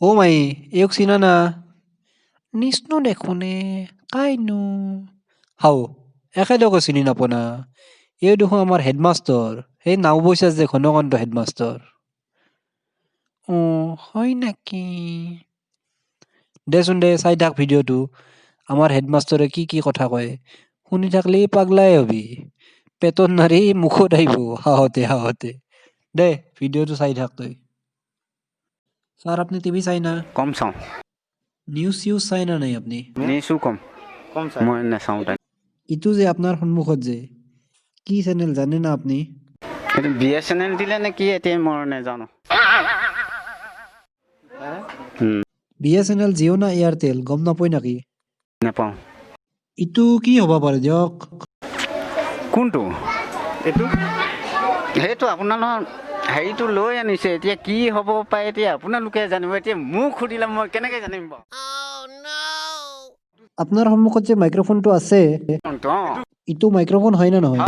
অ মাই এইক চিনা না নিষ্ণু দেখোনে কাইনো হাও একেলগে চিনি নাপনা এই দেখোন আমাৰ হেডমাষ্টৰ সেই নাও বৈছা যে ঘনকান্ত হেডমাষ্টৰ অ হয় নেকি দেচোন দে চাই থাক ভিডিঅ'টো আমাৰ হেডমাষ্টৰে কি কি কথা কয় শুনি থাকলি পাগলাই হবি পেটত নাৰি মুখত আহিব হাঁহতে হাঁহতে দে ভিডিঅ'টো চাই থাক তই স্যার আপনি টিভি চাই না কম চাওঁ নিউজ চিউজ চাই না নাই আপনি নিউজো কম চাওঁ মই নাচাওঁ তাই ইটো যে আপোনাৰ সন্মুখত যে কি চেনেল জানে না আপনি এইটো BSNL দিলে নে কি এতিয়া মই নাজানো BSNL জিঅ' না এয়াৰটেল গম নাপায় নেকি নাপাওঁ ইটো কি হ'ব পাৰে দিয়ক কোনটো এইটো সেইটো আপোনালোকৰ হেৰিটো লৈ আনিছে এতিয়া কি হ'ব পাৰে এতিয়া আপোনালোকে জানিব এতিয়া মোক সুধিলে মই কেনেকৈ জানিম বাৰু আপোনাৰ সন্মুখত যে মাইক্ৰফোনটো আছে ইটো মাইক্ৰফোন হয় না নহয়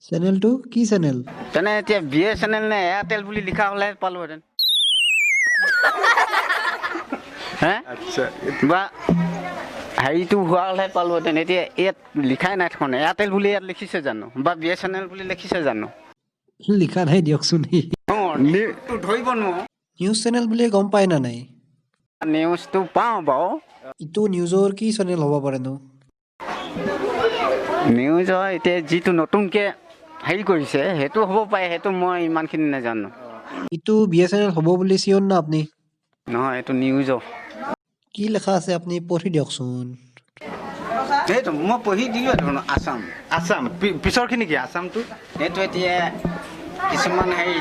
চেনেলটো কি চেনেল তেনে এতিয়া BSNL নে এয়াৰটেল বুলি লিখা হ'লে পালোহেঁতেন হে বা হেৰিটো হোৱা হ'লে পালোহেঁতেন এতিয়া ইয়াত লিখাই নাই দেখোন এয়াৰটেল বুলি ইয়াত লিখিছে জানো বা BSNL বুলি লিখিছে জানো লিখা নাই দিয়কচোন ধৰিব নোৱাৰো নিউজ চেনেল বুলি গম পায় না নাই নিউজটো পাওঁ বাৰু ইটো নিউজৰ কি চেনেল হ'ব পাৰেনো নিউজৰ এতিয়া যিটো নতুনকৈ হেৰি কৰিছে সেইটো হ'ব পাৰে সেইটো মই ইমানখিনি নাজানো ইটো BSNL হ'ব বুলি চিয়ৰ না আপুনি নহয় এইটো নিউজৰ কি লেখা আছে আপুনি পঢ়ি দিয়কচোন সেইটো মই পঢ়ি দিলোঁ দেখোন আছাম পিছৰখিনি কি আছামটো সেইটো এতিয়া কিছুমান হেৰি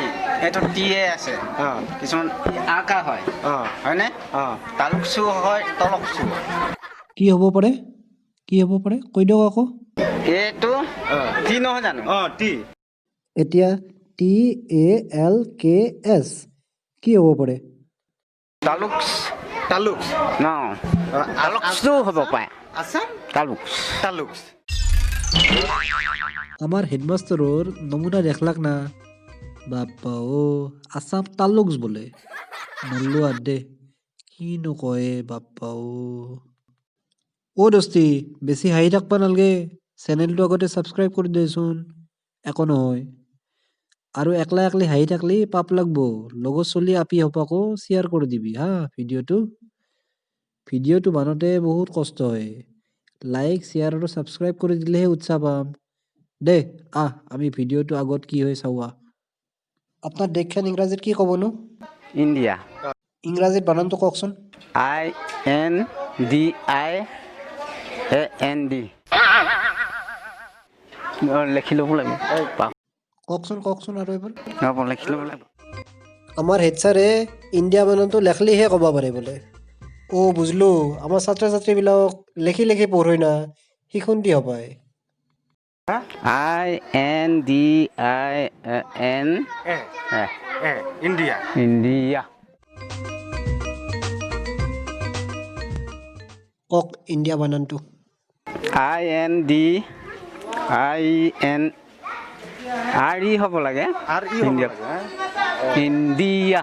এইটো টিয়ে আছে কিছুমান আকা হয় হয়নে তালুকচু হয় তলকচু কি হ'ব পাৰে কৈ দিয়ক আকৌ এইটো টি নহয় জানো টি এতিয়া TALKS কি হ'ব পাৰে তালুকচ ন তালুকচু হ'ব পাৰে তালুকচ আমাৰ হেডমাষ্টৰৰ নমুনা দেখলাক না বাপ্পা অ আছাম তালুকছ বোলে নল্লো আর দে কি নকয়ে বাপ্পা অ দোস্তি বেছি হাঁহি থাকবা নালগে চেনেলটো আগতে ছাবস্ক্ৰাইব কৰি দেচোন একো নহয় আৰু একলা একলি হাঁহি থাকলি পাপ লাগব লগত চলি আপি হপাকো শ্বেয়াৰ কৰি দিবি হা ভিডিঅ'টো বানাওঁতে বহুত কষ্ট হয় লাইক শ্বেয়াৰ আৰু ছাবস্ক্ৰাইব কৰি দিলেহে উৎসাহ পাম দে আমি ভিডিঅ'টো আগত কি হয় চাওঁ আপোনাৰ দেশখন ইংৰাজীত কি ক'বনো ইণ্ডিয়া ইংৰাজীত বানানটো কওকচোন INDIAND লিখি ল'ব লাগিব কওকচোন আৰু এবাৰ লিখি ল'ব লাগিব আমাৰ হেড ছাৰে ইণ্ডিয়া বানানটো লেখলিহে ক'ব পাৰে বোলে বুজলো আমাৰ ছাত্ৰ ছাত্ৰীবিলাকক লেখি পঢ়ই না শিখোন দি হপায় INDIAN ইণ্ডিয়া কওক ইণ্ডিয়া বানানটো INDIAN RE হ'ব লাগে ইণ্ডিয়া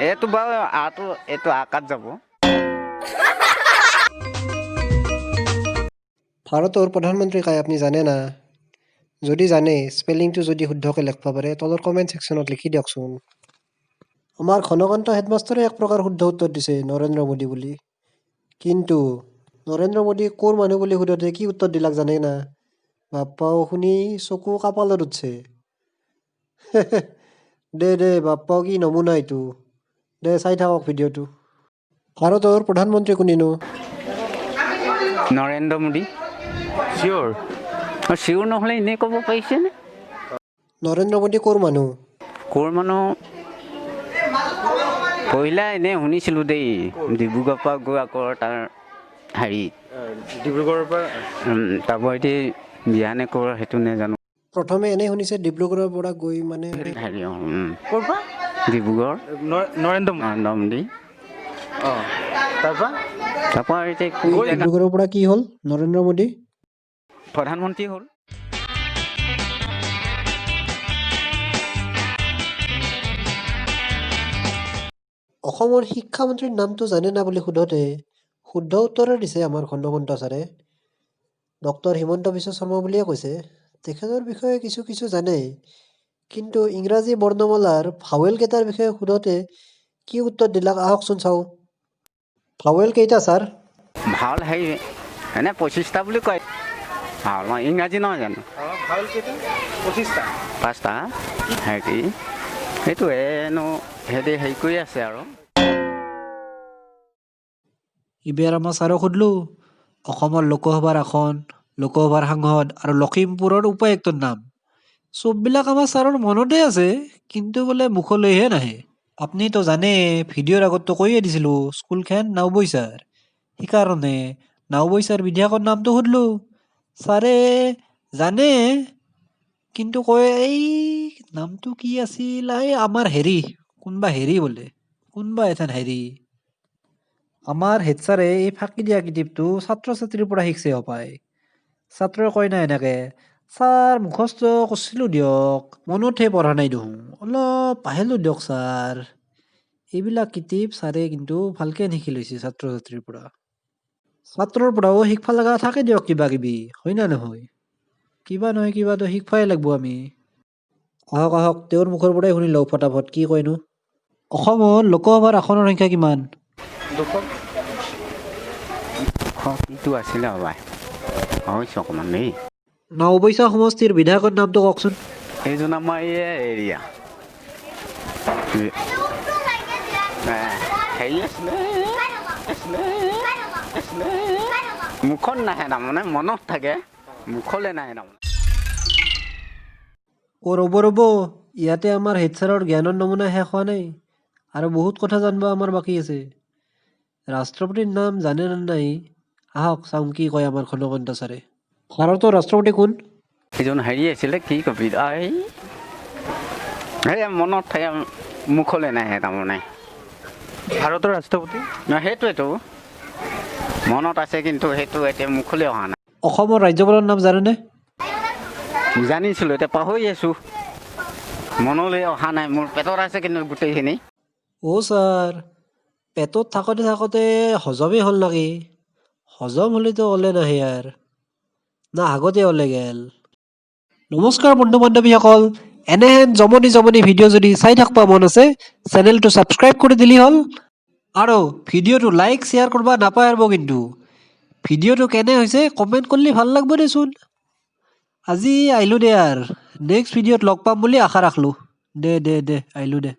এইটো বাৰু এইটো আকাত যাব ভাৰতৰ প্ৰধানমন্ত্ৰী কাই আপুনি জানে না যদি জানে স্পেলিংটো যদি শুদ্ধকৈ লিখিব পাৰে তলৰ কমেণ্ট ছেকশ্যনত লিখি দিয়কচোন আমাৰ ঘনকান্ত হেডমাষ্টৰে এক প্ৰকাৰ শুদ্ধ উত্তৰ দিছে নৰেন্দ্ৰ মোদী বুলি কিন্তু নৰেন্দ্ৰ মোদী ক'ৰ মানুহ বুলি সোধোতে কি উত্তৰ দিলাক জানে না বাপ্পাও শুনি চকু কপালত উঠছে দে বাপ্পাও কি নমুনা এইটো দে চাই থাকক ভিডিঅ'টো ভাৰতৰ প্ৰধানমন্ত্ৰী কোনিনো নৰেন্দ্ৰ মোদী চিয়'ৰ নহ'লে এনেই ক'ব পাৰিছেনে নৰেন্দ্ৰ মোদী ক'ৰ মানুহ পহিলা এনেই শুনিছিলোঁ দেই ডিব্ৰুগড়ৰ পৰা গৈ আকৌ তাৰ হেৰি ডিব্ৰুগড়ৰ পৰা তাৰপৰা এতিয়া বিয়ানে ক'ৰ সেইটো নাজানো প্ৰথমে এনেই শুনিছে ডিব্ৰুগড়ৰ পৰা গৈ মানে হেৰি ক'ৰ পৰা ডিব্ৰুগড় নৰেন্দ্ৰ মোদী তাৰপৰা এতিয়া ডিব্ৰুগড়ৰ পৰা কি হ'ল নৰেন্দ্ৰ মোদী প্ৰধানমন্ত্ৰী হ'ল অসমৰ শিক্ষামন্ত্ৰীৰ নামটো জানে না বুলি সোধোতে শুদ্ধ উত্তৰে দিছে আমাৰ খণ্ডমন্ত ছাৰে। ডক্টৰ হিমন্ত বিশ্ব শৰ্মা বুলিয়ে কৈছে। তেখেতৰ বিষয়ে কিছু কিছু জানে, কিন্তু ইংৰাজী বৰ্ণমালাৰ ভাৱেল কেইটাৰ বিষয়ে সোধোতে কি উত্তৰ দিলাক আহকচোন চাওঁ। ভাৱেল কেইটা ছাৰ? ভাল হেৰি এনে 25টা বুলি কয়। ভাল মই ইংৰাজী নহয় জানো ভাল কেইটা 25টা 5টা হেৰি সেইটোৱেনো সিহঁতে হেৰি কৰি আছে আৰু এইবাৰ আমাৰ ছাৰক সুধিলোঁ অসমৰ লোকসভাৰ আসন, লোকসভাৰ সাংসদ আৰু লখিমপুৰৰ উপায়ুক্তৰ নাম। চববিলাক আমাৰ ছাৰৰ মনতে আছে, কিন্তু বোলে মুখলৈহে নাহে। আপুনিতো জানে ভিডিঅ'ৰ আগততো কৈয়ে দিছিলোঁ স্কুলখন নাওবৈচাৰ। সেইকাৰণে নাওবৈচাৰ বিধায়কৰ নামটো সুধিলোঁ। ছাৰে জানে, কিন্তু কয় এই নামটো কি আছিল, এই আমাৰ হেৰি কোনোবা হেৰি বোলে, কোনোবা এথান হেৰি। আমাৰ হেড ছাৰে এই ফাঁকি দিয়া কিটিপটো ছাত্ৰ ছাত্ৰীৰ পৰা শিকছে হপায়। ছাত্ৰই কয় না এনেকে, ছাৰ মুখস্থ কৰিছিলোঁ দিয়ক, মনতহে পঢ়া নাই দেখোন, অলপ পাহেলো দিয়ক ছাৰ। এইবিলাক কিটিপ ছাৰে কিন্তু ভালকে শিকি লৈছে ছাত্ৰ ছাত্ৰীৰ পৰা। ছাত্ৰৰ পৰাও শিকবা লগা থাকে দিয়ক কিবা কিবি, হয় না নহয়? কিবা নহয় কিবাতো শিকবাই লাগব আমি। আহক আহক তেওঁৰ মুখৰ পৰাই শুনি লওঁ ফটাফট কি কয়নো। অসমত লোকসভাৰ আসনৰ সংখ্যা কিমান? 200 কিটো আছিলে হবাই হৈছে অকণমান দেই নাওবৈচা সমষ্টিৰ বিধায়কৰ নামটো কওকচোন। এইজন আমাৰ এই এৰিয়া হেৰি আছিলে মুখত নাহে তাৰমানে মনত থাকে, মুখলৈ নাহে তাৰমানে। ৰ'ব ৰ'ব, ইয়াতে আমাৰ হেড ছাৰৰ জ্ঞানৰ নমুনা শেষ হোৱা নাই, আৰু বহুত কথা জানিব আমাৰ বাকী আছে। ৰাষ্ট্ৰপতিৰ নাম জানে নে নাই? আহক চাওঁ কি কয় আমাৰ খণ্ডকন্ত ছাৰে। ভাৰতৰ ৰাষ্ট্ৰপতি কোন? এইজন হেৰি আছিলে কি কবি এই মনত থাকে, মুখলৈ নাহে তাৰমানে। ভাৰতৰ ৰাষ্ট্ৰপতি সেইটোৱেতো মনত আছে, কিন্তু সেইটো এতিয়া মুখলৈ অহা নাই। অসমৰ ৰাজ্যপালৰ নাম জানেনে? জানিছিলোঁ, এতিয়া পাহৰি আছোঁ, মনলৈ অহা নাই। মোৰ পেটত আছে কিন্তু গোটেইখিনি। অ' ছাৰ, পেটত থাকোঁতে থাকোঁতে হজমেই হ'ল নেকি? হজম হ'লেতো ওলে নাহে আৰু না আগতে ওলে গেল। নমস্কাৰ বন্ধু বান্ধৱীসকল, এনেহেন জমনি জমনি ভিডিঅ' যদি চাই থাকিব মন আছে, চেনেলটো ছাবস্ক্ৰাইব কৰি দিলেই হ'ল। আৰু ভিডিঅ'টো লাইক শ্বেয়াৰ কৰিব নাপাহৰিব কিন্তু। ভিডিঅ'টো কেনে হৈছে কমেণ্ট কৰিলে ভাল লাগব দেচোন। আজি আহিলোঁ দে আৰু, নেক্সট ভিডিঅ'ত লগ পাম বুলি আশা ৰাখলোঁ। দে আহিলোঁ দে।